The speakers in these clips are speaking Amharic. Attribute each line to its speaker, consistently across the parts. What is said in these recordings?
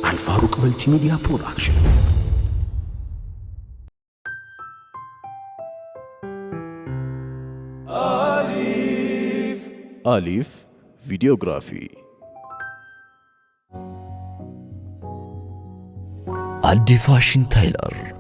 Speaker 1: الفاروق ملتي ميديا برودكشن.
Speaker 2: آليف فيديوغرافي.
Speaker 3: عدي فاشن تايلر.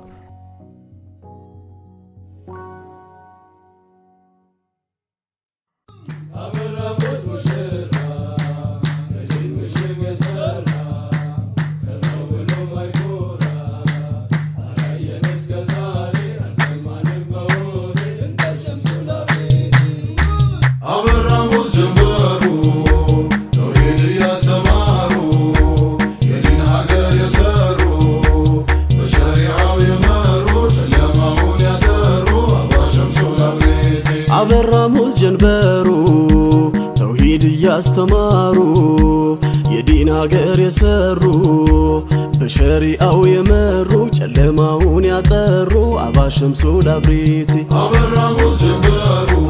Speaker 4: عبراموز جنبرو توحيد ياستمارو يدين هاجر يسرو بشريعة يمرو جلماون يطرو عبا شمسو لابريتي
Speaker 5: عبراموز جنبرو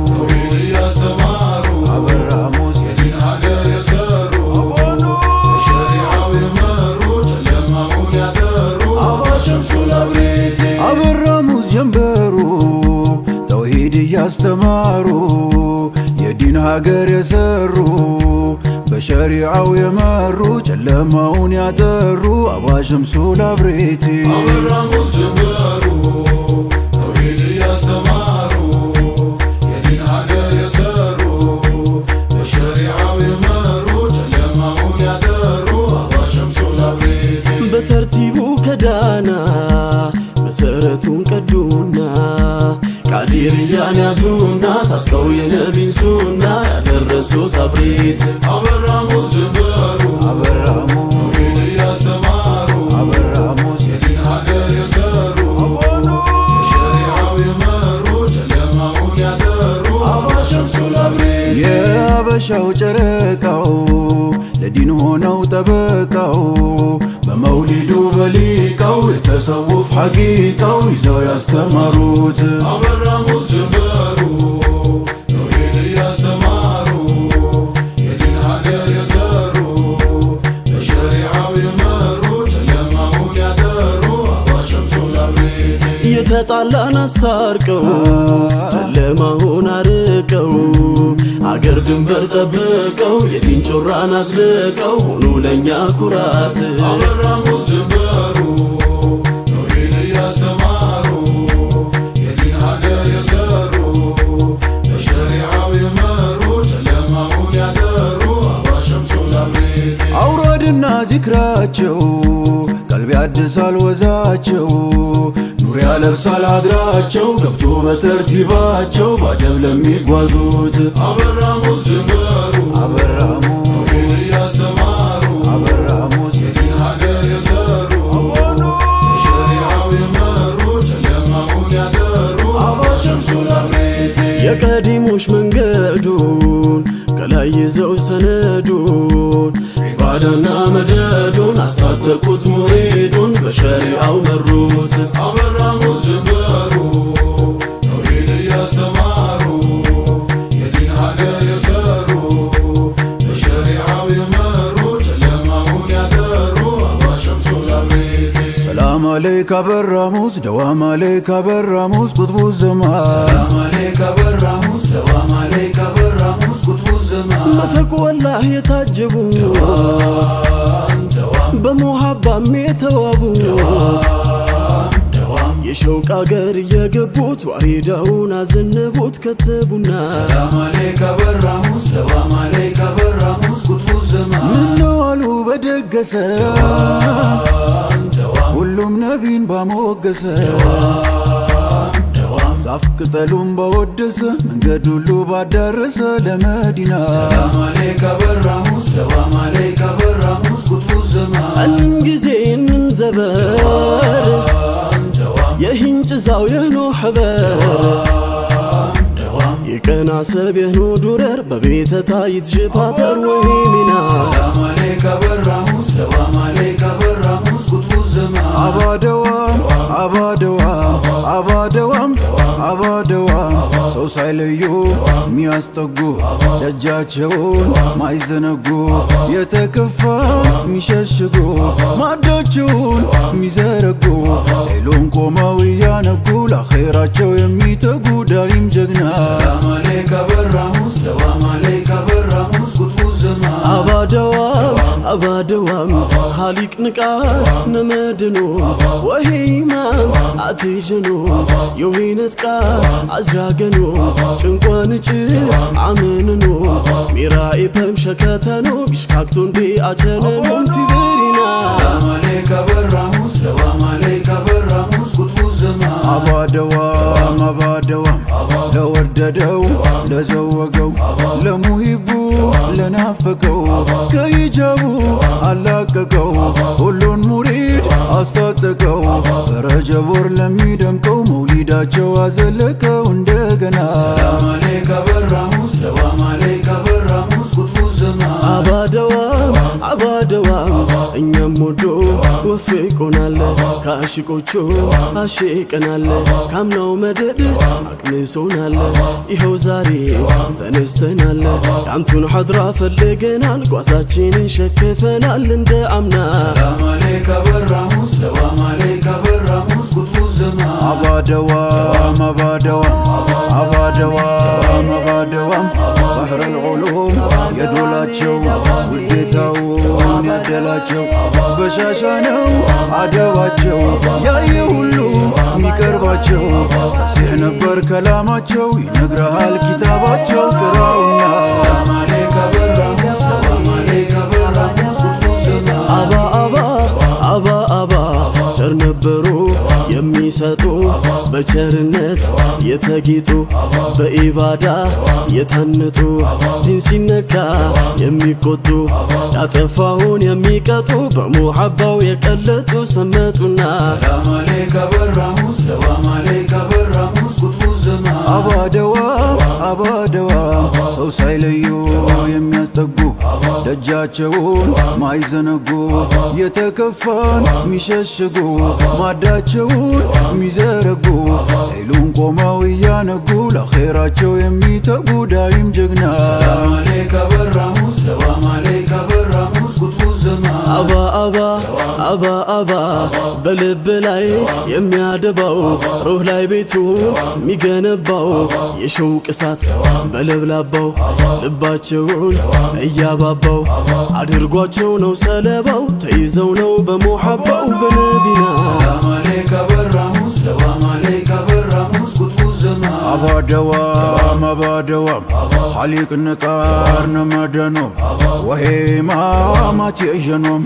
Speaker 5: توحيد ياستمارو عبراموز يدين هاجر يسرو بشريعة يمرو جلماون يطرو عبا شمسو لابريتي
Speaker 6: عبراموز جنبرو توحيد ياستمارو يدين هاجر يسرو بشريعة يمرو جلماون يطرو عبا شمسو لابريتي
Speaker 5: عبراموز جنبرو توحيد ياستمارو يدين هاجر يسرو بشريعة يمرو جلماون يطرو عبا شمسو لابريتي
Speaker 4: بترتيبو كدانا مسرتون قدونا قادر يانيازونا تاتكو ينبين سونا يدرسو تبريت
Speaker 5: عبراموز جنبرو توحيد ياستمارو
Speaker 6: عبراموز
Speaker 5: يدين هاجر يسرو بشريعة يمرو جلماون يطرو عبا شمسو لابريتي
Speaker 6: يا بشاو جرقاو لدين هونو طبقاو بمولدو بليقاو يتصوف حقيقاو يزو ياستمروت
Speaker 5: عبراموز جنبرو توحيد ياستمارو يدين هاجر يسرو بشريعة يمرو جلماون يطرو عبا شمسو لابريتي
Speaker 4: يتطالعن አስታርቀው ጨለማውን አርቀው አገር ድንበር ጠብቀው የዲን ጮራን አዝልቀው ሆኑ ለኛ ኩራት
Speaker 5: عبراموز جنبرو توحيد ياستمارو يدين هاجر يسرو بشريعة يمرو جلماون يطرو عبا شمسو لابريتي
Speaker 6: አውረድና ዚክራቸው ቀልብ ያድሳል ወዛቸው ኑር ያለብሳል አድራቸው ገብቶ በተርቲባቸው ባደብ ለሚጓዙት
Speaker 5: عبراموز جنبرو توحيد ياستمارو
Speaker 6: عبراموز
Speaker 5: يدين هاجر يسرو بشريعة يمرو جلماون يطرو عبا شمسو لابريتي
Speaker 4: የቀዲሞች መንገዱን ከላይ ይዘው ሰነዱን ዒባዳና መደዱን አስታጠቁት ሙሪዱን በሸሪዓው መሩት
Speaker 5: عبراموز جنبرو توحيد ياستمارو يدين هاجر يسرو بشريعة يمرو جلماون يطرو عبا شمسو لابريتي
Speaker 6: سلام عليك براموس دوام عليك براموس قطب الزمان
Speaker 5: سلام عليك براموس دوام عليك براموس قطب الزمان
Speaker 4: በተቅዋ አላህ የታጀቡት
Speaker 5: دوام
Speaker 4: በሙሐባም የተዋቡት
Speaker 5: دوام
Speaker 4: የሸውቅ አገር የገቡት ዋሪዳውን አዘነቡት ከተቡና
Speaker 5: سلام عليك براموس دوام عليك براموس قطب الزمان
Speaker 6: ምነው አሉ በደገሰ
Speaker 5: دوام
Speaker 6: ሁሉም ነቢን ባሞገሰ
Speaker 5: دوام
Speaker 6: ዛፍ ቅጠሉን ባወደሰ መንገድ ሁሉ ባዳረሰ ለመዲና
Speaker 5: سلام عليك براموس دوام عليك براموس قطب الزمان
Speaker 4: አልን ጊዜ እንዘበር
Speaker 5: دوام
Speaker 4: የሂንጭዛው የኖህ በር
Speaker 5: دوام
Speaker 4: የቀና ሰብ የኖ ዱረር በቤተ ታይት ጅፓተር ወሂሚና
Speaker 5: سلام عليك براموس دوام عليك براموس قطب الزمان
Speaker 6: አባደዋም አባደዋም አባደዋም አባደዋም ሰው ሳይለዩ ሚያስጠጉ ደጃቸውን ማይዘነጉ የተከፋ ሚሸሽጉ ማዳቸውን ሚዘረጉ ሌሉን ቆመው እያነጉ ለአኼራቸው የሚተጉ ዳይም ጀግና
Speaker 5: ሰላም አለይከ በራሙስ ደዋም አለይከ በራሙስ ቁጥቡ ዘማን
Speaker 4: አባደዋም አባደዋም ኻሊቅ ንቃ ነመድኑ ወሂማም አትጀኑ የውሂነትቃ አዝራገኑ ጭንቆንጭ አመንኑ ሚራኢ ፐምሸከተኑ ቢሽካክቱን ቢአቸነኑ ትበሪና
Speaker 5: ሰላም አለይከ በራሙስ ደዋም አለይከ በራሙስ ቁጥቡ ዘማን
Speaker 6: አባደዋም አባደዋም ለወደደው ለዘወገው ለሙሂቡ ለናፈቀው ከሂጃቡ አላቀቀው ሁሉን ሙሪድ አስታጠቀው በረጀብ ወር ለሚደምቀው መውሊዳቸው አዘለቀው እንደገና
Speaker 5: ሰላም አለይከ በራሙስ ደዋም አለይከ በራሙስ ቁጥቡ ዘማን
Speaker 4: አባደዋም አባደዋም እኛም ወዶ ወፍቆናል ከአሽቆቹ አሽቀናል ካምናው መደድ አቅምሶናል ይኸው ዛሬ ተነስተናል ያንቱን ሐድራ ፈልገናል ጓዛችንን ሸክፈናል እንደ አምና
Speaker 5: ሰላም አለይከ በራሙስ ደዋም አለይከ በራሙስ ቁጥቡ ዘማን
Speaker 6: አባደዋም አባደዋም አባደዋም አባደዋም ባህረል ዑሉም የዶላቸው ውዴታውን ያደላቸው በሻሻ ነው አደባቸው ያየ ሁሉ ሚቀርባቸው ፈሲህ ነበር ከላማቸው ይነግረሃል ኪታባቸው ቅራውና
Speaker 5: ሰላም አለይከ በራሙስ ደዋም አለይከ በራሙስ ቁጥቡ ዘማን
Speaker 4: አባ አባ አባ አባ ቸር ነበሩ የሚሰጡ በቸርነት የተጌጡ በኢባዳ የታነጡ ዲን ሲነካ የሚቆጡ ያጠፋውን የሚቀጡ በሙሐባው የቀለጡ ሰመጡና
Speaker 5: ሰላም አለይከ በራሙስ ደዋም አለይከ በራሙስ ቁጥቡ ዘማን
Speaker 6: አባደዋም አባደዋም ሰው ሳይለዩ የሚያስጠጉ ደጃቸውን ማይዘነጉ የተከፋን ሚሸሽጉ ማዳቸውን ሚዘረጉ ሌሉን ቆመው እያነጉ ለአኼራቸው የሚተጉ ዳይም ጀግና
Speaker 5: ሰላም አለይከ በራሙስ ደዋም አለይከ በራሙስ ቁጥቡ ዘማን
Speaker 4: አባ አባ አባ አባ በልብ ላይ የሚያደባው ሩህ ላይ ቤቱ ሚገነባው የሸውቅ እሳት በለብላባው ልባቸውን እያባባው አድርጓቸው ነው ሰለባው ተይዘው ነው በሙሐባው በነቢና
Speaker 5: ሰላም አለይከ በራሙስ ደዋም አለይከ በራሙስ ቁጥቡ ዘማን
Speaker 6: አባደዋም አባደዋም ኻሊቅ ንቃር ነመደኖም ወሄማማት የዠኖም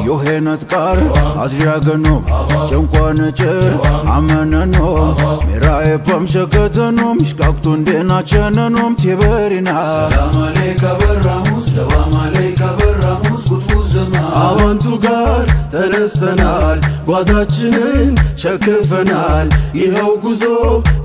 Speaker 6: ዮሄነት ቃር አዝዣገኖም ጨንቋን ጭር አመነኖም ሚራኤ ፐምሸከተኖም ሽቃቅቱ እንዴናቸነኖም ቴበሪና
Speaker 5: ሰላም አለይከ በራሙስ ደዋም አለይከ በራሙስ ቁጥቡ ዘማን
Speaker 4: አባንቱ ጋር ተነስተናል ጓዛችንን ሸክፈናል ይኸው ጉዞ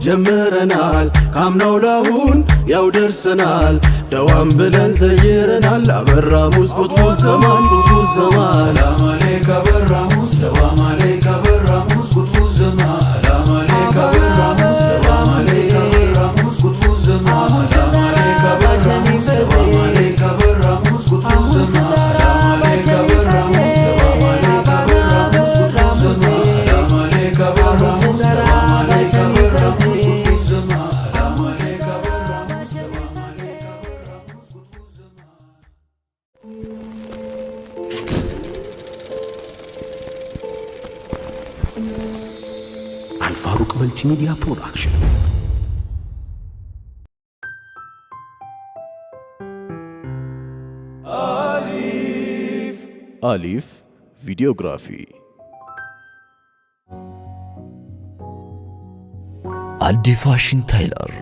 Speaker 4: ጀምረናል ካምናው ላሁን ያው ደርሰናል ደዋም ብለን ዘይረናል አበራሙስ ቁጥቡ ዘማን ቁጥቡ ዘማን
Speaker 5: ሰላም አለይከ በራሙስ ደዋም አለይከ በራሙስ ቁጥቡ ዘማን ሰላም አለይከ በራሙስ ደዋም አለይከ በራሙስ ቁጥቡ ዘማን ሰላም አለይከ በራሙስ ደዋም አለይከ በራሙስ ቁጥቡ ዘማን ሰላም አለይከ በራሙስ ደዋም አለይከ በራሙስ ቁጥቡ ዘማን ሰላም አለይከ በራሙስ ደዋም አለይከ በራሙስ ቁጥቡ ዘማን ሰላም አለይከ በራሙስ ደዋም አለይከ በራሙስ ቁጥቡ ዘማን
Speaker 1: አልፋሩቅ መልቲሚዲያ ፕሮዳክሽን
Speaker 2: አሊፍ ቪዲዮግራፊ
Speaker 3: አዲ ፋሽን ታይለር